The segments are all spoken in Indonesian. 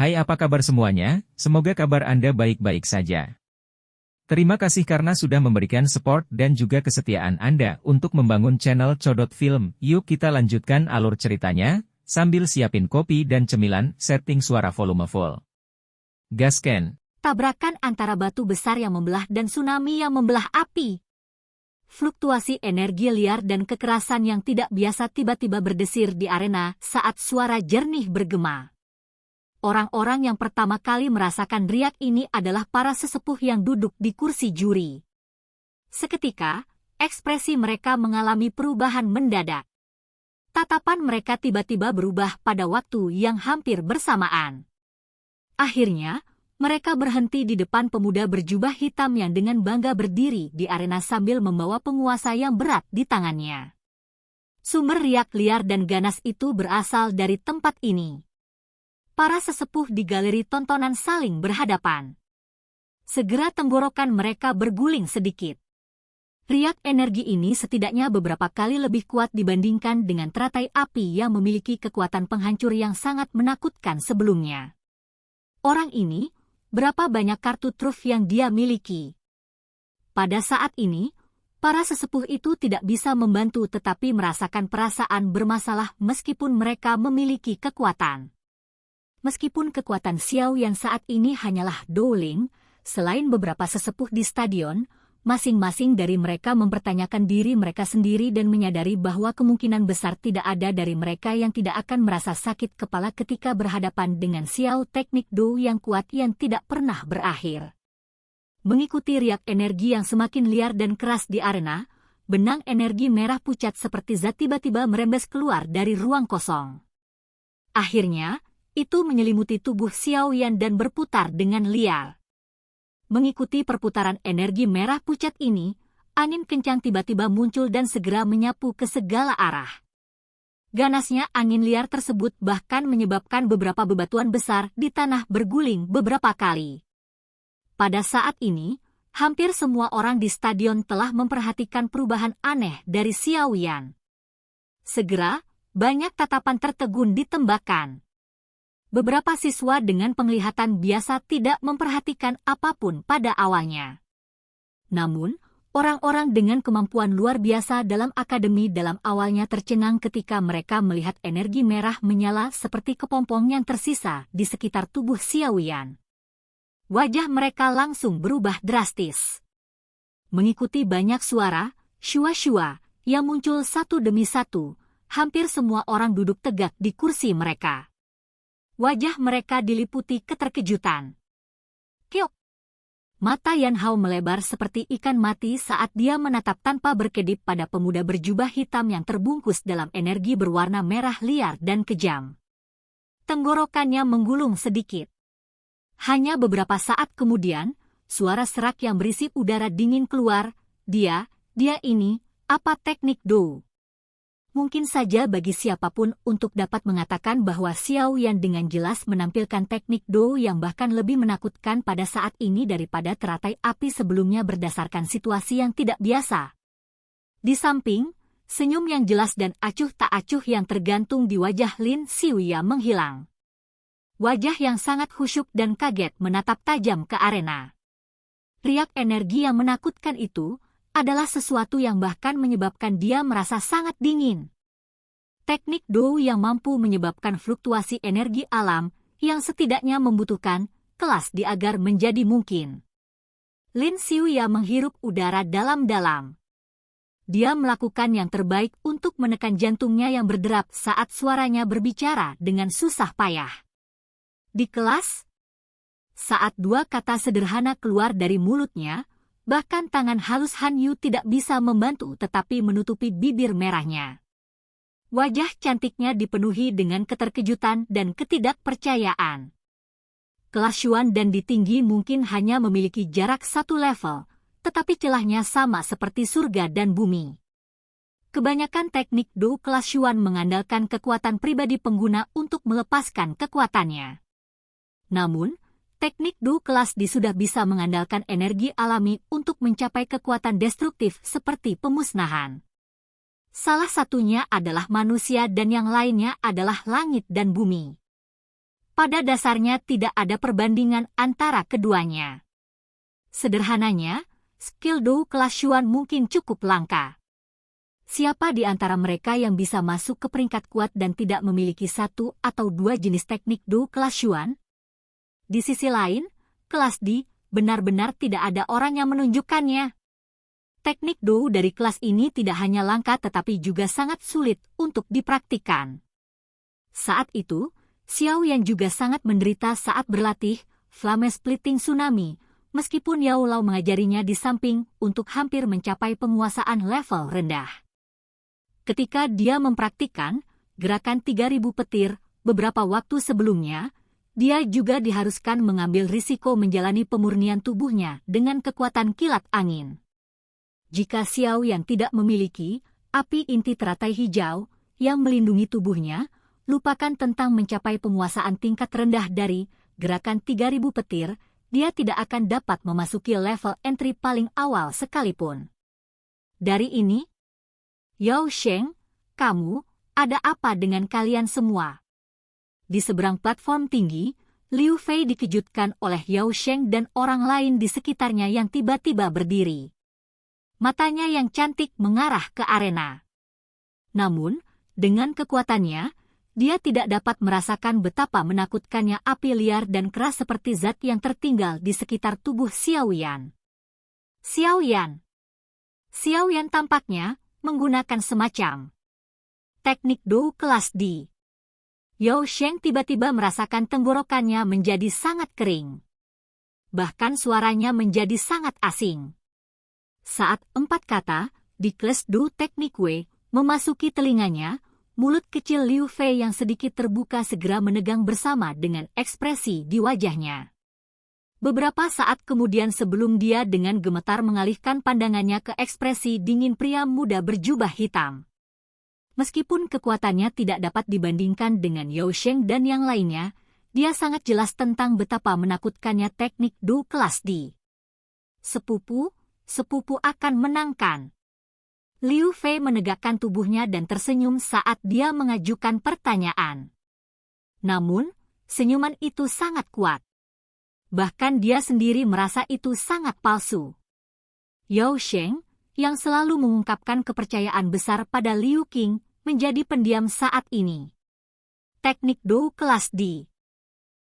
Hai, apa kabar semuanya? Semoga kabar Anda baik-baik saja. Terima kasih karena sudah memberikan support dan juga kesetiaan Anda untuk membangun channel Codot Film. Yuk kita lanjutkan alur ceritanya, sambil siapin kopi dan cemilan, setting suara volume full. Gasken. Tabrakan antara batu besar yang membelah dan tsunami yang membelah api. Fluktuasi energi liar dan kekerasan yang tidak biasa tiba-tiba berdesir di arena saat suara jernih bergema. Orang-orang yang pertama kali merasakan riak ini adalah para sesepuh yang duduk di kursi juri. Seketika, ekspresi mereka mengalami perubahan mendadak. Tatapan mereka tiba-tiba berubah pada waktu yang hampir bersamaan. Akhirnya, mereka berhenti di depan pemuda berjubah hitam yang dengan bangga berdiri di arena sambil membawa penguasa yang berat di tangannya. Sumber riak liar dan ganas itu berasal dari tempat ini. Para sesepuh di galeri tontonan saling berhadapan. Segera tenggorokan mereka berguling sedikit. Riak energi ini setidaknya beberapa kali lebih kuat dibandingkan dengan teratai api yang memiliki kekuatan penghancur yang sangat menakutkan sebelumnya. Orang ini, berapa banyak kartu truf yang dia miliki? Pada saat ini, para sesepuh itu tidak bisa membantu tetapi merasakan perasaan bermasalah meskipun mereka memiliki kekuatan. Meskipun kekuatan Xiao yang saat ini hanyalah Douling, selain beberapa sesepuh di stadion, masing-masing dari mereka mempertanyakan diri mereka sendiri dan menyadari bahwa kemungkinan besar tidak ada dari mereka yang tidak akan merasa sakit kepala ketika berhadapan dengan Xiao teknik Do yang kuat yang tidak pernah berakhir. Mengikuti riak energi yang semakin liar dan keras di arena, benang energi merah pucat seperti zat tiba-tiba merembes keluar dari ruang kosong. Akhirnya, itu menyelimuti tubuh Xiao Yan dan berputar dengan liar. Mengikuti perputaran energi merah pucat ini, angin kencang tiba-tiba muncul dan segera menyapu ke segala arah. Ganasnya angin liar tersebut bahkan menyebabkan beberapa bebatuan besar di tanah berguling beberapa kali. Pada saat ini, hampir semua orang di stadion telah memperhatikan perubahan aneh dari Xiao Yan. Segera, banyak tatapan tertegun ditembakkan. Beberapa siswa dengan penglihatan biasa tidak memperhatikan apapun pada awalnya. Namun, orang-orang dengan kemampuan luar biasa dalam akademi dalam awalnya tercengang ketika mereka melihat energi merah menyala seperti kepompong yang tersisa di sekitar tubuh Xiao Yan. Wajah mereka langsung berubah drastis. Mengikuti banyak suara, shua-shua, yang muncul satu demi satu, hampir semua orang duduk tegak di kursi mereka. Wajah mereka diliputi keterkejutan. Kiok! Mata Yan Hao melebar seperti ikan mati saat dia menatap tanpa berkedip pada pemuda berjubah hitam yang terbungkus dalam energi berwarna merah liar dan kejam. Tenggorokannya menggulung sedikit. Hanya beberapa saat kemudian, suara serak yang berisi udara dingin keluar, dia ini, apa teknik Do? Mungkin saja bagi siapapun untuk dapat mengatakan bahwa Xiao Yan dengan jelas menampilkan teknik Do yang bahkan lebih menakutkan pada saat ini daripada teratai api sebelumnya berdasarkan situasi yang tidak biasa. Di samping, senyum yang jelas dan acuh tak acuh yang tergantung di wajah Lin Xiuya menghilang. Wajah yang sangat khusyuk dan kaget menatap tajam ke arena. Riak energi yang menakutkan itu adalah sesuatu yang bahkan menyebabkan dia merasa sangat dingin. Teknik Do yang mampu menyebabkan fluktuasi energi alam yang setidaknya membutuhkan kelas di agar menjadi mungkin. Lin Xiuya menghirup udara dalam-dalam. Dia melakukan yang terbaik untuk menekan jantungnya yang berderap saat suaranya berbicara dengan susah payah. Di kelas, saat dua kata sederhana keluar dari mulutnya, bahkan tangan halus Han Yu tidak bisa membantu tetapi menutupi bibir merahnya. Wajah cantiknya dipenuhi dengan keterkejutan dan ketidakpercayaan. Kelas Xuan dan Di tinggi mungkin hanya memiliki jarak satu level, tetapi celahnya sama seperti surga dan bumi. Kebanyakan teknik Do kelas Xuan mengandalkan kekuatan pribadi pengguna untuk melepaskan kekuatannya. Namun, teknik Do kelas D sudah bisa mengandalkan energi alami untuk mencapai kekuatan destruktif seperti pemusnahan. Salah satunya adalah manusia dan yang lainnya adalah langit dan bumi. pada dasarnya tidak ada perbandingan antara keduanya. Sederhananya, skill Do kelas Xuan mungkin cukup langka. Siapa di antara mereka yang bisa masuk ke peringkat kuat dan tidak memiliki satu atau dua jenis teknik Do kelas Xuan? Di sisi lain, kelas D benar-benar tidak ada orang yang menunjukkannya. Teknik Do dari kelas ini tidak hanya langka tetapi juga sangat sulit untuk dipraktikkan. Saat itu, Xiao Yan juga sangat menderita saat berlatih Flame Splitting Tsunami, meskipun Yao Lao mengajarinya di samping untuk hampir mencapai penguasaan level rendah. Ketika dia mempraktikkan gerakan 3000 petir beberapa waktu sebelumnya, dia juga diharuskan mengambil risiko menjalani pemurnian tubuhnya dengan kekuatan kilat angin. Jika Xiao Yan tidak memiliki api inti teratai hijau yang melindungi tubuhnya, lupakan tentang mencapai penguasaan tingkat rendah dari gerakan 3000 petir, dia tidak akan dapat memasuki level entry paling awal sekalipun. Dari ini, Yao Sheng, kamu, ada apa dengan kalian semua? Di seberang platform tinggi, Liu Fei dikejutkan oleh Yao Sheng dan orang lain di sekitarnya yang tiba-tiba berdiri. Matanya yang cantik mengarah ke arena. Namun, dengan kekuatannya, dia tidak dapat merasakan betapa menakutkannya api liar dan keras seperti zat yang tertinggal di sekitar tubuh Xiao Yan. Xiao Yan tampaknya menggunakan semacam teknik Do kelas D. Yao Sheng tiba-tiba merasakan tenggorokannya menjadi sangat kering. Bahkan suaranya menjadi sangat asing. Saat 4 kata di kelas Do teknik W memasuki telinganya, mulut kecil Liu Fei yang sedikit terbuka segera menegang bersama dengan ekspresi di wajahnya. Beberapa saat kemudian sebelum dia dengan gemetar mengalihkan pandangannya ke ekspresi dingin pria muda berjubah hitam. Meskipun kekuatannya tidak dapat dibandingkan dengan Yao Sheng dan yang lainnya, dia sangat jelas tentang betapa menakutkannya teknik Do kelas D. Sepupu akan menangkan. Liu Fei menegakkan tubuhnya dan tersenyum saat dia mengajukan pertanyaan. Namun, senyuman itu sangat kuat. Bahkan dia sendiri merasa itu sangat palsu. Yao Sheng, yang selalu mengungkapkan kepercayaan besar pada Liu Qing, menjadi pendiam saat ini. Teknik Do kelas D.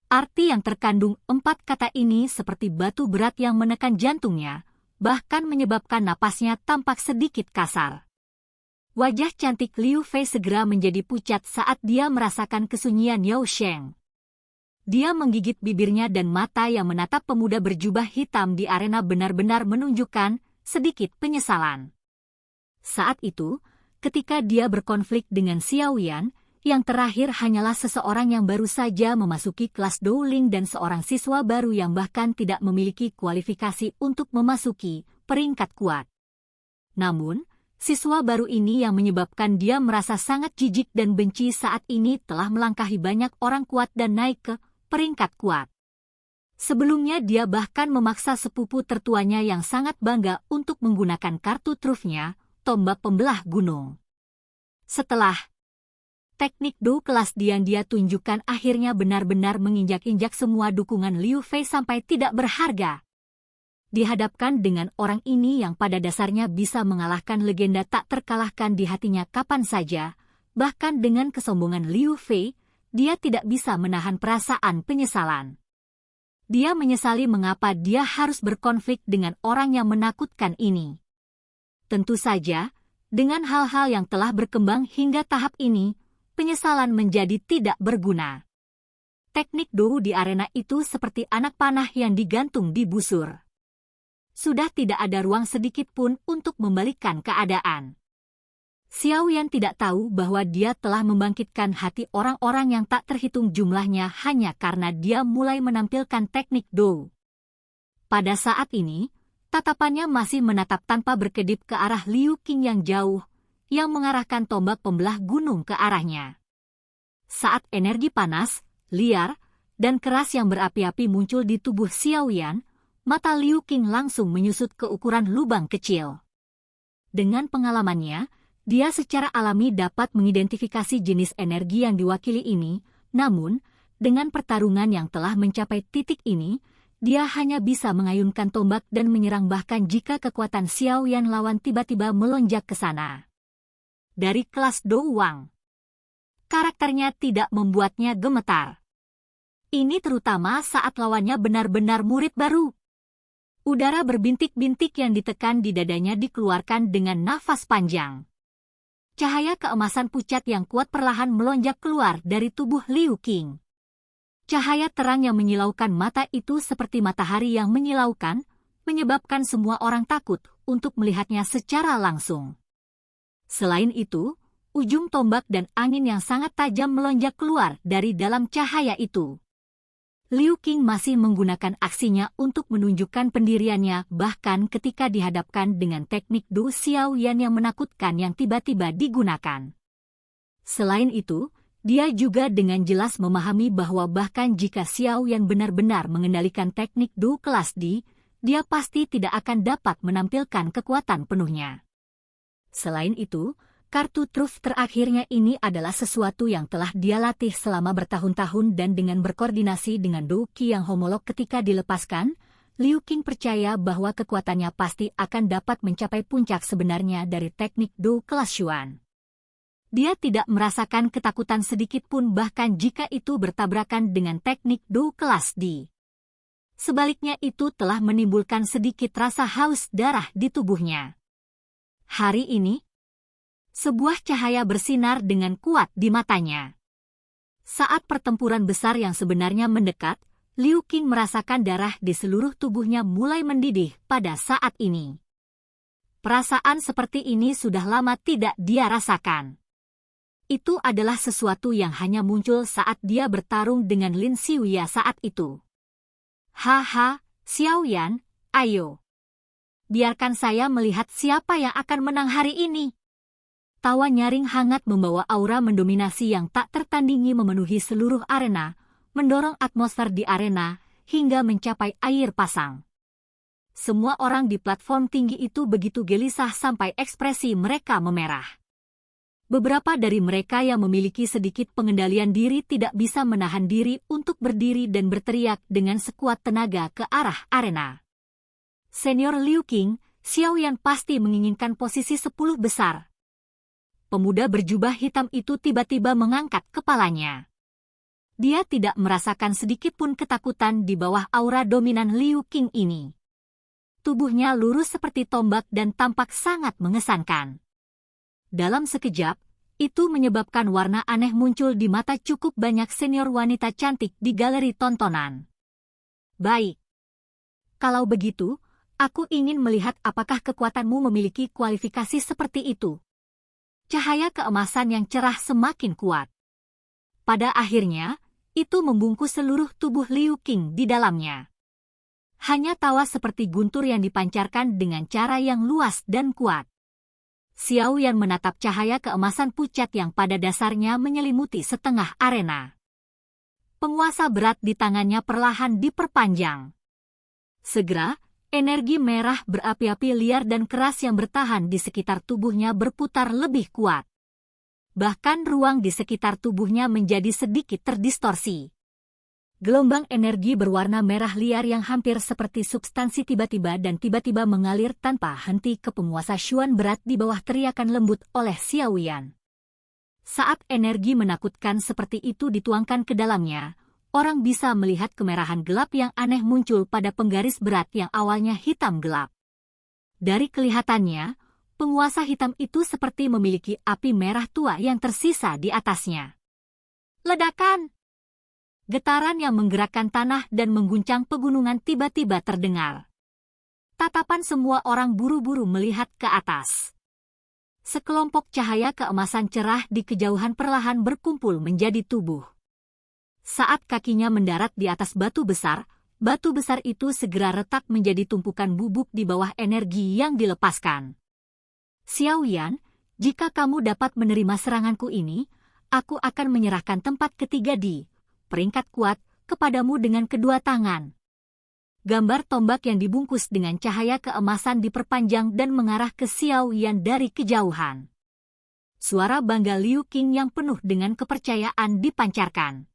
Arti yang terkandung 4 kata ini seperti batu berat yang menekan jantungnya, bahkan menyebabkan napasnya tampak sedikit kasar. Wajah cantik Liu Fei segera menjadi pucat saat dia merasakan kesunyian Yao Sheng. Dia menggigit bibirnya dan mata yang menatap pemuda berjubah hitam di arena benar-benar menunjukkan sedikit penyesalan. Saat itu, ketika dia berkonflik dengan Xiao Yan, yang terakhir hanyalah seseorang yang baru saja memasuki kelas Douling dan seorang siswa baru yang bahkan tidak memiliki kualifikasi untuk memasuki peringkat kuat. Namun, siswa baru ini yang menyebabkan dia merasa sangat jijik dan benci saat ini telah melangkahi banyak orang kuat dan naik ke peringkat kuat. Sebelumnya dia bahkan memaksa sepupu tertuanya yang sangat bangga untuk menggunakan kartu trufnya, tombak pembelah gunung. Setelah teknik Do kelas D yang dia tunjukkan akhirnya benar-benar menginjak-injak semua dukungan Liu Fei sampai tidak berharga. Dihadapkan dengan orang ini yang pada dasarnya bisa mengalahkan legenda tak terkalahkan di hatinya kapan saja, bahkan dengan kesombongan Liu Fei, dia tidak bisa menahan perasaan penyesalan. Dia menyesali mengapa dia harus berkonflik dengan orang yang menakutkan ini. Tentu saja, dengan hal-hal yang telah berkembang hingga tahap ini, penyesalan menjadi tidak berguna. Teknik Do di arena itu seperti anak panah yang digantung di busur. Sudah tidak ada ruang sedikit pun untuk membalikkan keadaan. Xiao Yan tidak tahu bahwa dia telah membangkitkan hati orang-orang yang tak terhitung jumlahnya hanya karena dia mulai menampilkan teknik Do. Pada saat ini, tatapannya masih menatap tanpa berkedip ke arah Liu Qing yang jauh, yang mengarahkan tombak pembelah gunung ke arahnya. Saat energi panas, liar, dan keras yang berapi-api muncul di tubuh Xiao Yan, mata Liu Qing langsung menyusut ke ukuran lubang kecil. Dengan pengalamannya, dia secara alami dapat mengidentifikasi jenis energi yang diwakili ini, namun, Dengan pertarungan yang telah mencapai titik ini, dia hanya bisa mengayunkan tombak dan menyerang bahkan jika kekuatan Xiao Yan lawan tiba-tiba melonjak ke sana. Dari kelas Dou Wang, karakternya tidak membuatnya gemetar. Ini terutama saat lawannya benar-benar murid baru. Udara berbintik-bintik yang ditekan di dadanya dikeluarkan dengan nafas panjang. Cahaya keemasan pucat yang kuat perlahan melonjak keluar dari tubuh Liu Qing. Cahaya terang yang menyilaukan mata itu seperti matahari yang menyilaukan, menyebabkan semua orang takut untuk melihatnya secara langsung. Selain itu, ujung tombak dan angin yang sangat tajam melonjak keluar dari dalam cahaya itu. Liu Qing masih menggunakan aksinya untuk menunjukkan pendiriannya bahkan ketika dihadapkan dengan teknik Du Xiao Yan yang menakutkan yang tiba-tiba digunakan. Selain itu, dia juga dengan jelas memahami bahwa bahkan jika Xiao Yan benar-benar mengendalikan teknik Du kelas D, dia pasti tidak akan dapat menampilkan kekuatan penuhnya. Selain itu, kartu truf terakhirnya ini adalah sesuatu yang telah dia latih selama bertahun-tahun dan dengan berkoordinasi dengan Du Qi yang homolog ketika dilepaskan, Liu Qing percaya bahwa kekuatannya pasti akan dapat mencapai puncak sebenarnya dari teknik Du kelas Xuan. Dia tidak merasakan ketakutan sedikit pun bahkan jika itu bertabrakan dengan teknik Du kelas D. Sebaliknya itu telah menimbulkan sedikit rasa haus darah di tubuhnya. Hari ini, sebuah cahaya bersinar dengan kuat di matanya. Saat pertempuran besar yang sebenarnya mendekat, Liu Qing merasakan darah di seluruh tubuhnya mulai mendidih pada saat ini. Perasaan seperti ini sudah lama tidak dia rasakan. Itu adalah sesuatu yang hanya muncul saat dia bertarung dengan Lin Xiuya saat itu. Haha, Xiao Yan, ayo. Biarkan saya melihat siapa yang akan menang hari ini. Tawa nyaring hangat membawa aura mendominasi yang tak tertandingi memenuhi seluruh arena, mendorong atmosfer di arena hingga mencapai air pasang. Semua orang di platform tinggi itu begitu gelisah sampai ekspresi mereka memerah. Beberapa dari mereka yang memiliki sedikit pengendalian diri tidak bisa menahan diri untuk berdiri dan berteriak dengan sekuat tenaga ke arah arena. Senior Liu Qing, Xiao Yan pasti menginginkan posisi 10 besar. Pemuda berjubah hitam itu tiba-tiba mengangkat kepalanya. Dia tidak merasakan sedikit pun ketakutan di bawah aura dominan Liu Qing ini. Tubuhnya lurus seperti tombak dan tampak sangat mengesankan. Dalam sekejap, itu menyebabkan warna aneh muncul di mata cukup banyak senior wanita cantik di galeri tontonan. Baik. Kalau begitu, aku ingin melihat apakah kekuatanmu memiliki kualifikasi seperti itu. Cahaya keemasan yang cerah semakin kuat. Pada akhirnya, itu membungkus seluruh tubuh Liu Qing di dalamnya. Hanya tawa seperti guntur yang dipancarkan dengan cara yang luas dan kuat. Xiao Yan menatap cahaya keemasan pucat yang pada dasarnya menyelimuti setengah arena. Penguasa berat di tangannya perlahan diperpanjang. Segera, energi merah berapi-api liar dan keras yang bertahan di sekitar tubuhnya berputar lebih kuat. Bahkan ruang di sekitar tubuhnya menjadi sedikit terdistorsi. Gelombang energi berwarna merah liar yang hampir seperti substansi tiba-tiba mengalir tanpa henti ke penguasa Xuan berat di bawah teriakan lembut oleh Xiao Yan. Saat energi menakutkan seperti itu dituangkan ke dalamnya, orang bisa melihat kemerahan gelap yang aneh muncul pada penggaris berat yang awalnya hitam gelap. Dari kelihatannya, penguasa hitam itu seperti memiliki api merah tua yang tersisa di atasnya. Ledakan! Getaran yang menggerakkan tanah dan mengguncang pegunungan tiba-tiba terdengar. Tatapan semua orang buru-buru melihat ke atas. Sekelompok cahaya keemasan cerah di kejauhan perlahan berkumpul menjadi tubuh. Saat kakinya mendarat di atas batu besar itu segera retak menjadi tumpukan bubuk di bawah energi yang dilepaskan. Xiao Yan, jika kamu dapat menerima seranganku ini, aku akan menyerahkan tempat ketiga di peringkat kuat kepadamu dengan kedua tangan. Gambar tombak yang dibungkus dengan cahaya keemasan diperpanjang dan mengarah ke Xiao Yan dari kejauhan. Suara bangga Liu Qing yang penuh dengan kepercayaan dipancarkan.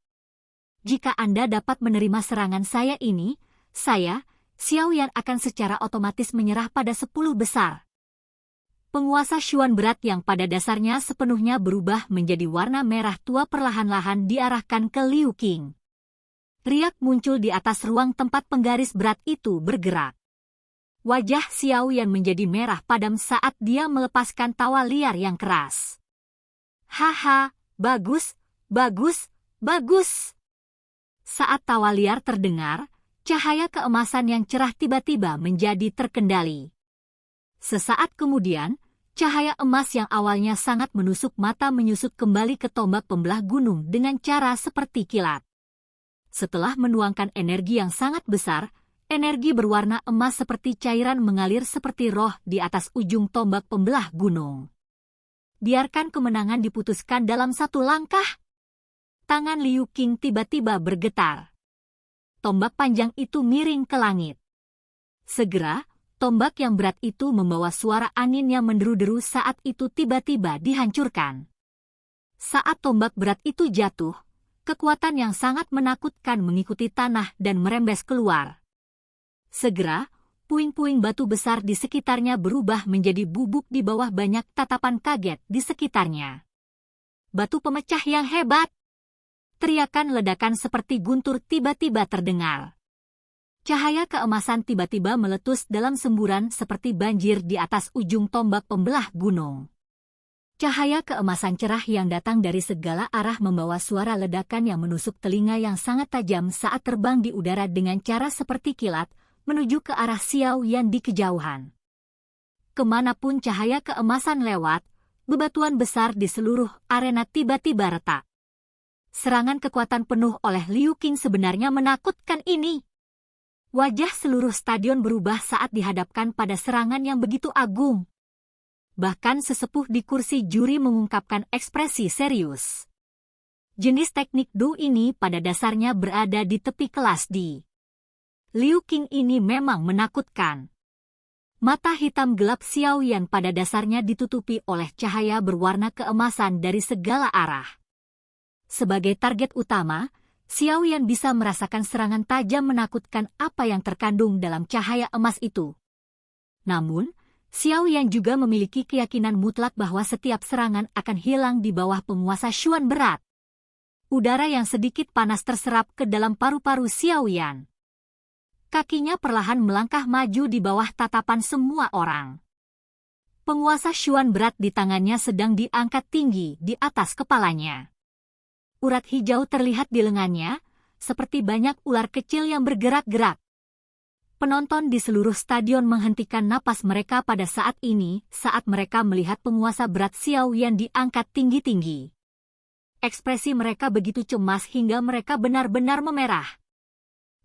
Jika Anda dapat menerima serangan saya ini, saya, Xiao Yan akan secara otomatis menyerah pada 10 besar. Penguasa Xuan berat yang pada dasarnya sepenuhnya berubah menjadi warna merah tua perlahan-lahan diarahkan ke Liu Qing. Riak muncul di atas ruang tempat penggaris berat itu bergerak. Wajah Xiao Yan menjadi merah padam saat dia melepaskan tawa liar yang keras. Haha, bagus, bagus, bagus. Saat tawa liar terdengar, cahaya keemasan yang cerah tiba-tiba menjadi terkendali. Sesaat kemudian, cahaya emas yang awalnya sangat menusuk mata menyusut kembali ke tombak pembelah gunung dengan cara seperti kilat. Setelah menuangkan energi yang sangat besar, energi berwarna emas seperti cairan mengalir seperti roh di atas ujung tombak pembelah gunung. Biarkan kemenangan diputuskan dalam satu langkah. Tangan Liu Qing tiba-tiba bergetar. Tombak panjang itu miring ke langit. Segera, tombak yang berat itu membawa suara angin yang menderu-deru saat itu tiba-tiba dihancurkan. Saat tombak berat itu jatuh, kekuatan yang sangat menakutkan mengikuti tanah dan merembes keluar. Segera, puing-puing batu besar di sekitarnya berubah menjadi bubuk di bawah banyak tatapan kaget di sekitarnya. Batu pemecah yang hebat! Teriakan ledakan seperti guntur tiba-tiba terdengar. Cahaya keemasan tiba-tiba meletus dalam semburan seperti banjir di atas ujung tombak pembelah gunung. Cahaya keemasan cerah yang datang dari segala arah membawa suara ledakan yang menusuk telinga yang sangat tajam saat terbang di udara dengan cara seperti kilat, menuju ke arah Xiao Yan di kejauhan. Kemanapun cahaya keemasan lewat, bebatuan besar di seluruh arena tiba-tiba retak. Serangan kekuatan penuh oleh Liu Qing sebenarnya menakutkan ini. Wajah seluruh stadion berubah saat dihadapkan pada serangan yang begitu agung. Bahkan sesepuh di kursi juri mengungkapkan ekspresi serius. Jenis teknik Du ini pada dasarnya berada di tepi kelas di. Liu Qing ini memang menakutkan. Mata hitam gelap Xiao Yan pada dasarnya ditutupi oleh cahaya berwarna keemasan dari segala arah. Sebagai target utama, Xiao Yan bisa merasakan serangan tajam menakutkan apa yang terkandung dalam cahaya emas itu. Namun, Xiao Yan juga memiliki keyakinan mutlak bahwa setiap serangan akan hilang di bawah penguasa Xuan berat. Udara yang sedikit panas terserap ke dalam paru-paru Xiao Yan. Kakinya perlahan melangkah maju di bawah tatapan semua orang. Penguasa Xuan berat di tangannya sedang diangkat tinggi di atas kepalanya. Urat hijau terlihat di lengannya, seperti banyak ular kecil yang bergerak-gerak. Penonton di seluruh stadion menghentikan napas mereka pada saat ini, saat mereka melihat penguasa berat Xiao Yan diangkat tinggi-tinggi. Ekspresi mereka begitu cemas hingga mereka benar-benar memerah.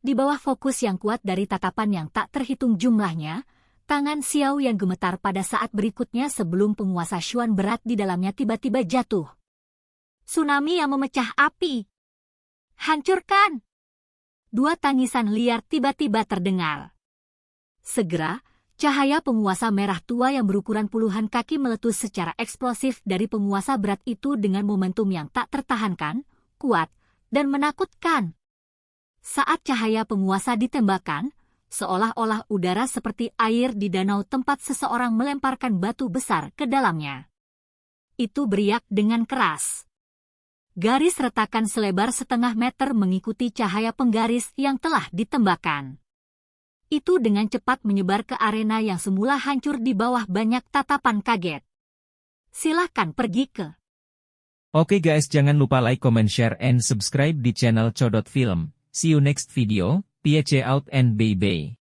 Di bawah fokus yang kuat dari tatapan yang tak terhitung jumlahnya, tangan Xiao Yan gemetar pada saat berikutnya sebelum penguasa Xuan berat di dalamnya tiba-tiba jatuh. Tsunami yang memecah api. Hancurkan! Dua tangisan liar tiba-tiba terdengar. Segera, cahaya penguasa merah tua yang berukuran puluhan kaki meletus secara eksplosif dari penguasa berat itu dengan momentum yang tak tertahankan, kuat, dan menakutkan. Saat cahaya penguasa ditembakkan, seolah-olah udara seperti air di danau tempat seseorang melemparkan batu besar ke dalamnya. Itu beriak dengan keras. Garis retakan selebar setengah meter mengikuti cahaya penggaris yang telah ditembakkan. Itu dengan cepat menyebar ke arena yang semula hancur di bawah banyak tatapan kaget. Silahkan pergi ke. Oke guys, jangan lupa like, comment, share, and subscribe di channel Codot Film. See you next video, peace out and bye-bye.